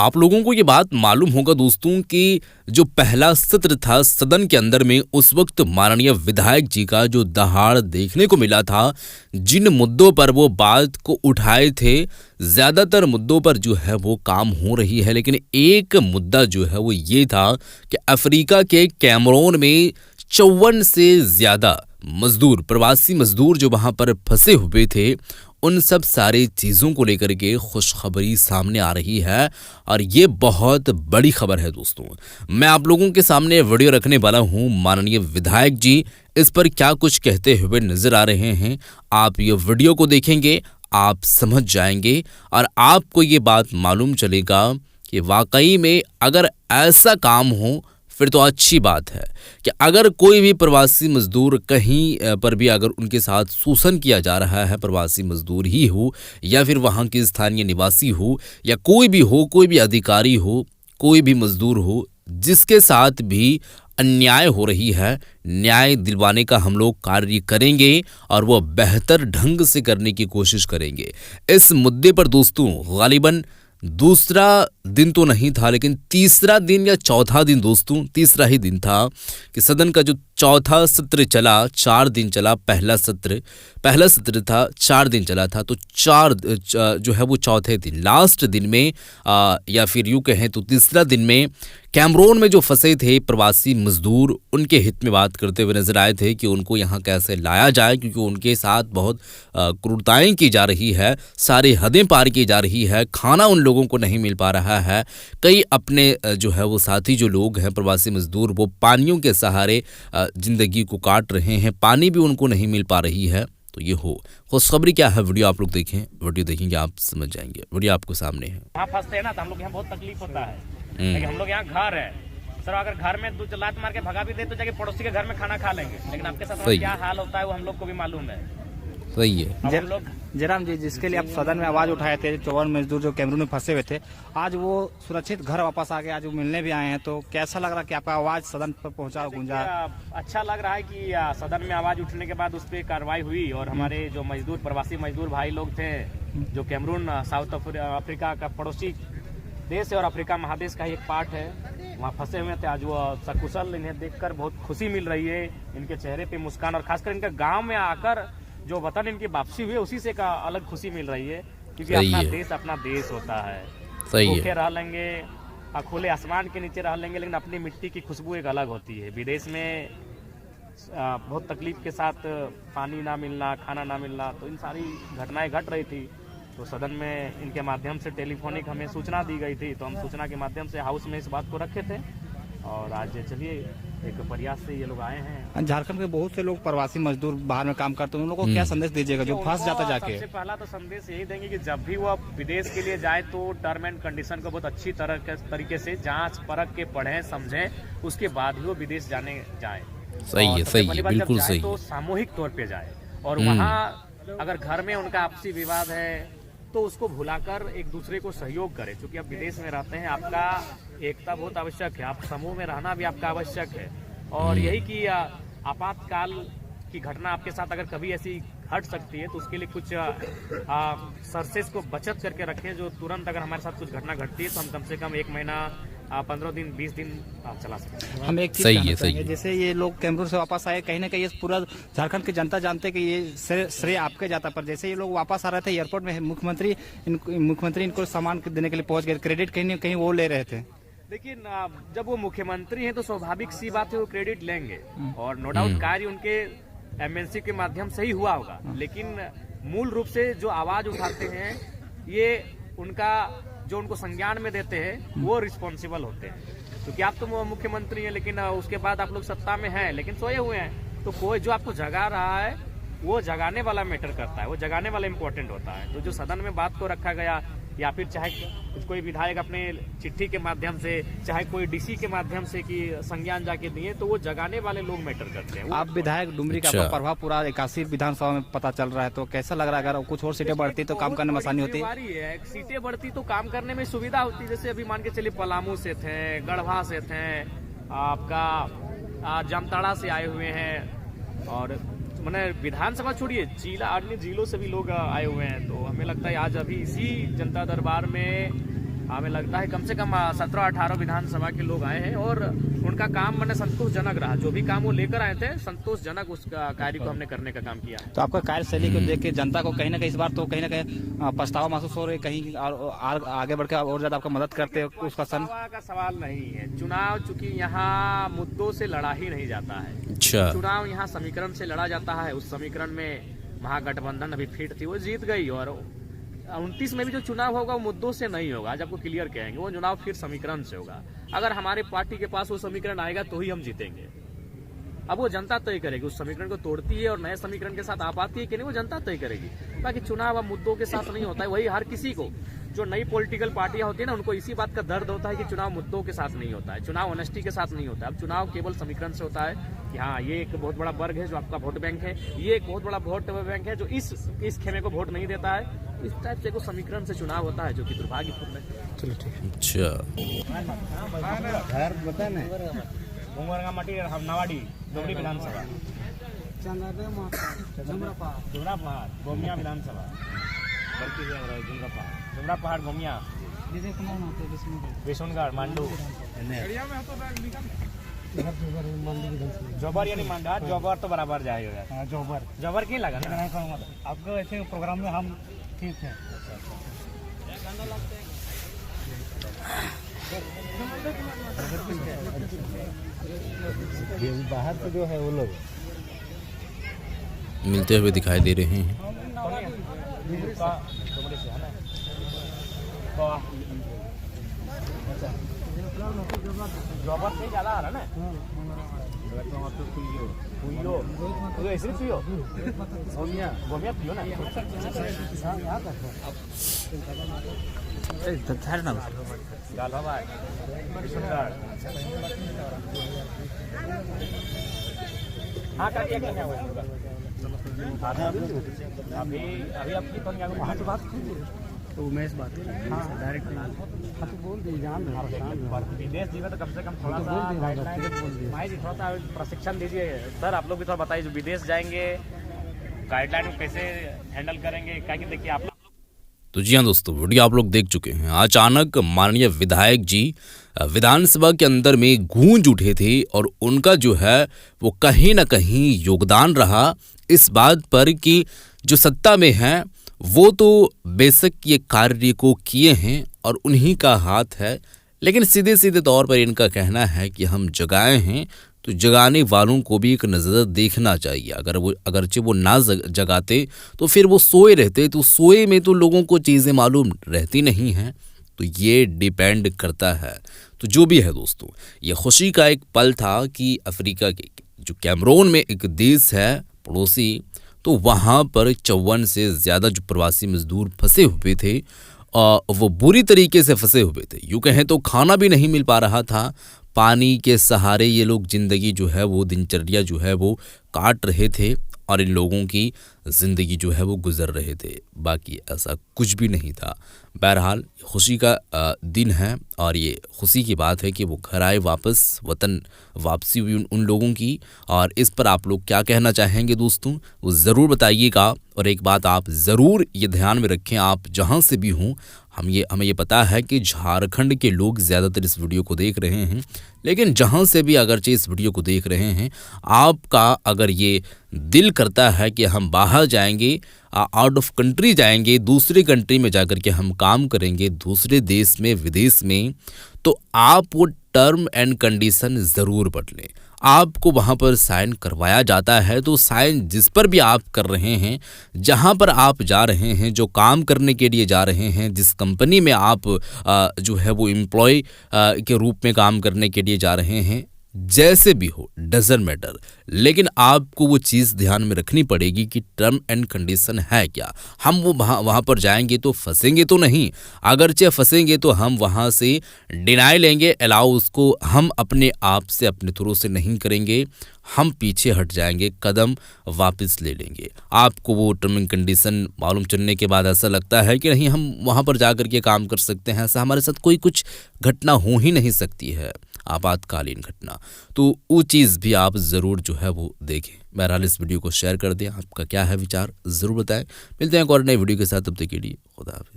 आप लोगों को ये बात मालूम होगा दोस्तों कि जो पहला सत्र था सदन के अंदर में उस वक्त माननीय विधायक जी का जो दहाड़ देखने को मिला था, जिन मुद्दों पर वो बात को उठाए थे, ज्यादातर मुद्दों पर जो है वो काम हो रही है। लेकिन एक मुद्दा जो है वो ये था कि अफ्रीका के कैमरून में 54 से ज्यादा मजदूर, प्रवासी मजदूर जो वहां पर फंसे हुए थे, उन सब सारी चीज़ों को लेकर के खुशखबरी सामने आ रही है और ये बहुत बड़ी खबर है दोस्तों। मैं आप लोगों के सामने वीडियो रखने वाला हूँ। माननीय विधायक जी इस पर क्या कुछ कहते हुए नजर आ रहे हैं, आप ये वीडियो को देखेंगे, आप समझ जाएंगे और आपको ये बात मालूम चलेगा कि वाकई में अगर ऐसा काम हो फिर तो अच्छी बात है कि अगर कोई भी प्रवासी मजदूर कहीं पर भी अगर उनके साथ शोषण किया जा रहा है, प्रवासी मजदूर ही हो या फिर वहाँ के स्थानीय निवासी हो या कोई भी हो, कोई भी अधिकारी हो, कोई भी मजदूर हो, जिसके साथ भी अन्याय हो रही है, न्याय दिलवाने का हम लोग कार्य करेंगे और वो बेहतर ढंग से करने की कोशिश करेंगे। इस मुद्दे पर दोस्तों गालिबन दूसरा दिन तो नहीं था, लेकिन तीसरा दिन या चौथा दिन दोस्तों, तीसरा ही दिन था कि सदन का जो चौथा सत्र चला, 4 दिन चला। पहला सत्र था, 4 दिन चला था, तो जो है वो चौथे दिन, लास्ट दिन में या फिर यूँ कहें तो तीसरा दिन में कैमरून में जो फंसे थे प्रवासी मजदूर, उनके हित में बात करते हुए नजर आए थे कि उनको यहाँ कैसे लाया जाए, क्योंकि उनके साथ बहुत क्रूरताएं की जा रही है, सारी हदें पार की जा रही है, खाना उन लोगों को नहीं मिल पा रहा है। कई अपने जो है वो साथी जो लोग हैं प्रवासी मजदूर, वो पानियों के सहारे जिंदगी को काट रहे हैं, पानी भी उनको नहीं मिल पा रही है। तो ये हो खुशखबरी क्या है, वीडियो आप लोग देखें, वीडियो देखेंगे आप समझ जाएंगे। वीडियो आपको सामने है। वहाँ फंसते हैं ना, तो हम लोग यहाँ बहुत तकलीफ होता है। लेकिन हम लोग यहाँ घर है सर, अगर घर में 2 लात मार के भगा भी दे तो जाके पड़ोसी के घर में खाना खा लेंगे, लेकिन आपके साथ क्या हाल होता है वो हम लोग को भी मालूम है। सही है। हम लोग जयराम जी, जिसके लिए आप सदन में आवाज उठाए थे, 54 मजदूर जो कैमरून में फंसे हुए थे, आज वो सुरक्षित घर वापस आ गए, आज वो मिलने भी आए हैं, तो कैसा लग रहा है कि आपका आवाज सदन पर पहुंचा, गूंजा? अच्छा लग रहा है कि सदन में आवाज उठने के बाद उस पर कार्रवाई हुई और हमारे जो मजदूर, प्रवासी मजदूर भाई लोग थे जो कैमरून साउथ अफ्रीका का पड़ोसी देश है और अफ्रीका महादेश का ही एक पार्ट है, वहाँ फंसे हुए थे। आज वो सकुशल, इन्हें देखकर बहुत खुशी मिल रही है, इनके चेहरे पे मुस्कान और खासकर इनके गांव में आकर जो वतन इनकी वापसी हुई उसी से का अलग खुशी मिल रही है, क्योंकि अपना देश होता है। भूखे रह लेंगे, खुले आसमान के नीचे रह लेंगे, लेकिन अपनी मिट्टी की खुशबू एक अलग होती है। विदेश में बहुत तकलीफ के साथ पानी ना मिलना, खाना ना मिलना, तो इन सारी घटनाएं घट रही थी। तो सदन में इनके माध्यम से टेलीफोनिक हमें सूचना दी गई थी, तो हम सूचना के माध्यम से हाउस में इस बात को रखे थे और आज चलिए एक प्रयास से ये लोग आए हैं। झारखंड के बहुत से लोग प्रवासी मजदूर बाहर में काम करते हैं, उन लोगों को क्या संदेश दीजिएगा जो फंस जाता जाके? सबसे पहला तो संदेश यही देंगे कि जब भी वो विदेश के लिए जाए तो टर्म एंड कंडीशन को बहुत अच्छी तरीके से जांच परख के पढ़ें, समझें, उसके बाद ही वो विदेश जाए। सही है, बिल्कुल सही। तो सामूहिक तौर पे जाए और वहाँ अगर घर में उनका आपसी विवाद है तो उसको भुलाकर एक दूसरे को सहयोग करें, क्योंकि आप विदेश में रहते हैं, आपका एकता बहुत आवश्यक है, आप समूह में रहना भी आपका आवश्यक है। और यही कि आपातकाल की घटना आपके साथ अगर कभी ऐसी घट सकती है तो उसके लिए कुछ सर्सेस को बचत करके रखें, जो तुरंत अगर हमारे साथ कुछ घटना घटती है तो हम कम से कम 1 महीना, 15 दिन, 20 दिन चला सकते हैं। हम एक चीज कहना चाहेंगे, जैसे ये लोग कैमरून से वापस आए, कहीं ना कहीं ये पूरा झारखंड की जनता जानते कि ये श्रेय आपके जाता, पर जैसे ये लोग वापस आ रहे थे एयरपोर्ट में, मुख्यमंत्री इनको सामान देने के लिए पहुंच गए, क्रेडिट कहीं ना कहीं वो ले रहे थे। लेकिन जब वो मुख्यमंत्री हैं तो स्वाभाविक सी बात है वो क्रेडिट लेंगे और नो डाउट कार्य उनके एमएनसी के माध्यम से ही हुआ होगा, लेकिन मूल रूप से जो आवाज उठाते हैं ये उनका जो उनको संज्ञान में देते हैं वो रिस्पॉन्सिबल होते हैं, क्योंकि आप तो मुख्यमंत्री हैं लेकिन उसके बाद आप लोग सत्ता में हैं लेकिन सोए हुए हैं, तो कोई जो आपको जगा रहा है वो जगाने वाला मैटर करता है, वो जगाने वाला इम्पोर्टेंट होता है। तो जो सदन में बात को रखा गया या फिर चाहे कोई विधायक अपने चिट्ठी के माध्यम से, चाहे कोई डीसी के माध्यम से कि संज्ञान जाके दिए, तो वो जगाने वाले लोग मैटर करते हैं। आप विधायक डुमरी का प्रभाव पूरा 81 विधानसभा में पता चल रहा है, तो कैसा लग रहा है? अगर कुछ और सीटें बढ़ती तो काम करने में आसानी होती है? सीटें बढ़ती तो काम करने में सुविधा होती, जैसे अभी मान के चलिए पलामू से थे, गढ़वा से थे, आपका जामताड़ा से आए हुए हैं और मैंने विधानसभा छोड़िए अन्य जिलों से भी लोग आए हुए हैं। तो हमें लगता है आज अभी इसी जनता दरबार में हमें लगता है कम से कम 17-18 विधानसभा के लोग आए हैं और उनका काम मैंने संतोषजनक रहा। जो भी काम वो लेकर आए थे संतोषजनक उस कार्य को हमने करने का काम किया। तो आपका कार्यशैली को देख के जनता को कहीं ना कहीं इस बार तो कहीं ना कहीं पछतावा महसूस हो रही है, कहीं आगे बढ़कर और ज्यादा आपका मदद करते हो उसका पछतावा का सवाल नहीं है। चुनाव चूंकि यहाँ मुद्दों से लड़ा ही नहीं जाता है। अच्छा। चुनाव यहाँ समीकरण से लड़ा जाता है। उस समीकरण में महागठबंधन अभी फिट थी, वो जीत गई और 29 में भी जो चुनाव होगा वो मुद्दों से नहीं होगा। आज आपको क्लियर कहेंगे, वो चुनाव फिर समीकरण से होगा। अगर हमारे पार्टी के पास वो समीकरण आएगा तो ही हम जीतेंगे। अब वो जनता तय करेगी, उस समीकरण को तोड़ती है और नए समीकरण के साथ आ पाती है कि नहीं, वो जनता तय करेगी। बाकी चुनाव अब मुद्दों के साथ नहीं होता है। वही हर किसी को, जो नई पॉलिटिकल पार्टियां होती है ना, उनको इसी बात का दर्द होता है कि चुनाव मुद्दों के साथ नहीं होता है, चुनाव ऑनेस्टी के साथ नहीं होता है। अब चुनाव केवल समीकरण से होता है कि हाँ ये एक बहुत बड़ा वर्ग है जो आपका वोट बैंक है, ये एक बहुत बड़ा वोट बैंक है जो इस खेमे को वोट नहीं देता है। इस टाइप से कोई समीकरण से चुनाव होता है जो कि दुर्भाग्यपूर्ण है। चलो ठीक है। अच्छा। उमरगा मटी नवाडी डोगरी विधानसभा, जुमरा पहाड़ गोमिया विधानसभा, जुमरा पहाड़ गोमिया, विशुनगढ़ मांडू, जोबर यानी मांडा। जोबर तो बराबर जाएगा। जोबर क्यों लगा आपको ऐसे प्रोग्राम में हम ठीक है। बाहर से जो है वो लोग मिलते हुए दिखाई दे रहे हैं। जोबर से ज्यादा आ रहा ना। ऐसे पियो गोमिया पियो ना। हाँ अभी आपकी तो बात तो उमेश बात डायरेक्ट तो बोल दी जान विदेश जीवा तो कम से कम थोड़ा सा भाई जी थोड़ा सा प्रशिक्षण दीजिए सर। आप लोग भी थोड़ा बताइए, जो विदेश जाएंगे गाइडलाइन को कैसे हैंडल करेंगे, क्या कि देखिए आप। तो जी हाँ दोस्तों, वीडियो आप लोग देख चुके हैं। अचानक माननीय विधायक जी विधानसभा के अंदर में गूंज उठे थे और उनका जो है वो कहीं ना कहीं योगदान रहा इस बात पर कि जो सत्ता में हैं वो तो बेशक ये कार्य को किए हैं और उन्हीं का हाथ है, लेकिन सीधे सीधे तौर पर इनका कहना है कि हम जगाए हैं तो जगाने वालों को भी एक नज़र देखना चाहिए। अगरचे वो ना जगाते तो फिर वो सोए रहते, तो सोए में तो लोगों को चीज़ें मालूम रहती नहीं हैं। तो ये डिपेंड करता है। तो जो भी है दोस्तों, ये खुशी का एक पल था कि अफ्रीका के जो कैमरून में एक देश है पड़ोसी, तो वहाँ पर 54 से ज़्यादा जो प्रवासी मजदूर फंसे हुए थे, वो बुरी तरीके से फंसे हुए थे। यूँ कहें तो खाना भी नहीं मिल पा रहा था, पानी के सहारे ये लोग ज़िंदगी जो है वो दिनचर्या जो है वो काट रहे थे और इन लोगों की ज़िंदगी जो है वो गुजर रहे थे। बाकी ऐसा कुछ भी नहीं था। बहरहाल खुशी का दिन है और ये खुशी की बात है कि वो घर आए, वापस वतन वापसी हुई उन लोगों की। और इस पर आप लोग क्या कहना चाहेंगे दोस्तों, वो ज़रूर बताइएगा। और एक बात आप ज़रूर ये ध्यान में रखें, आप जहाँ से भी हों, हमें ये पता है कि झारखंड के लोग ज़्यादातर इस वीडियो को देख रहे हैं, लेकिन जहाँ से भी अगरचे इस वीडियो को देख रहे हैं, आपका अगर ये दिल करता है कि हम बाहर जाएंगे, आउट ऑफ कंट्री जाएंगे, दूसरे कंट्री में जाकर के हम काम करेंगे, दूसरे देश में विदेश में, तो आप वो टर्म एंड कंडीशन ज़रूर पढ़ लें। आपको वहाँ पर साइन करवाया जाता है, तो साइन जिस पर भी आप कर रहे हैं, जहाँ पर आप जा रहे हैं, जो काम करने के लिए जा रहे हैं, जिस कंपनी में आप जो है वो एम्प्लॉय के रूप में काम करने के लिए जा रहे हैं, जैसे भी हो डजंट मैटर, लेकिन आपको वो चीज़ ध्यान में रखनी पड़ेगी कि टर्म एंड कंडीशन है क्या। हम वो वहाँ पर जाएंगे तो फंसेंगे तो नहीं, अगरचे फंसेंगे तो हम वहाँ से डिनाई लेंगे, अलाउ उसको हम अपने आप से अपने थ्रू से नहीं करेंगे, हम पीछे हट जाएंगे, कदम वापस ले लेंगे। आपको वो टर्म एंड कंडीशन मालूम चलने के बाद ऐसा लगता है कि नहीं, हम वहाँ पर जा कर के काम कर सकते हैं, ऐसा हमारे साथ कोई कुछ घटना हो ही नहीं सकती है, आपातकालीन घटना। तो वो चीज़ भी आप ज़रूर जो है वो देखें। बहरहाल इस वीडियो को शेयर कर दें, आपका क्या है विचार ज़रूर बताएं। मिलते हैं एक और नए वीडियो के साथ, तब तक के लिए खुदा हाफिज़।